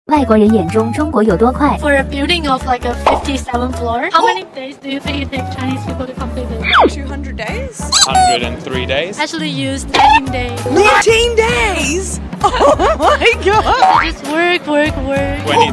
外国人眼中中国有多快？ For a building of like a 57 floor, how many days do you think it takes Chinese people to complete it? 200 days? 103 days. Actually use 19 days. 19 days? Oh my god! Just work.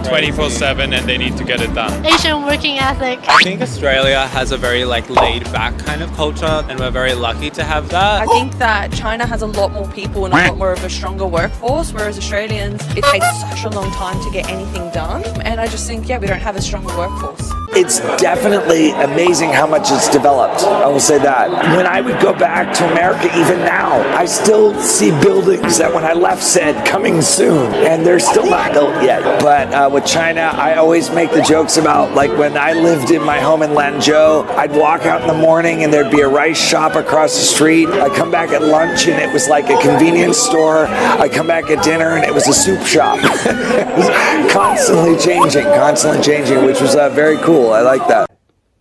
24/7 and they need to get it done. Asian working ethic. I think Australia has a very laid back kind of culture and we're very lucky to have that. I think that China has a lot more people and a lot more of a stronger workforce, whereas Australians, it takes such a long time to get anything done. And I just think, we don't have a stronger workforce. It's definitely amazing how much it's developed. I will say that. When I would go back to America, even now, I still see buildings that when I left said coming soon, and they're still not built yet. But with China, I always make the jokes about like when I lived in my home in Lanzhou, I'd walk out in the morning and there'd be a rice shop across the street. I'd come back at lunch and it was like a convenience store. I'd come back at dinner and it was a soup shop. It was constantly changing, which was very cool. I like that.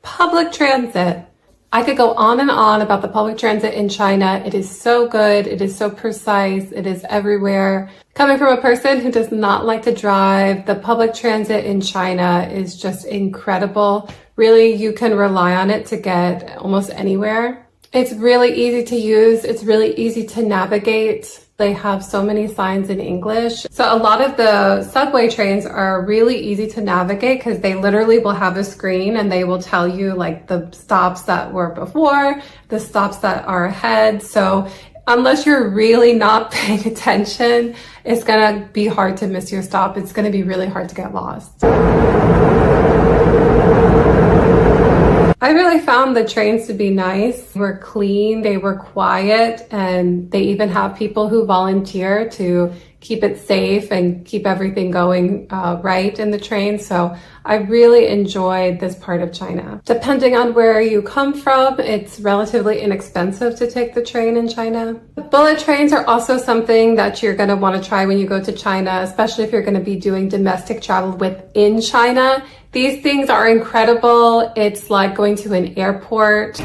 Public transit. I could go on and on about the public transit in China. It is so good. It is so precise. It is everywhere. Coming from a person who does not like to drive, the public transit in China is just incredible. Really, you can rely on it to get almost anywhere. It's really easy to use. It's really easy to navigate. They have so many signs in English. So a lot of the subway trains are really easy to navigate because they literally will have a screen and they will tell you like the stops that were before, the stops that are ahead. So unless you're really not paying attention, it's gonna be hard to miss your stop. It's gonna be really hard to get lost. I really found the trains to be nice. They were clean, they were quiet, and they even have people who volunteer to keep it safe and keep everything going right in the train. So I really enjoyed this part of China. Depending on where you come from, it's relatively inexpensive to take the train in China. Bullet trains are also something that you're going to want to try when you go to China, especially if you're going to be doing domestic travel within China. These things are incredible. It's like going to an airport.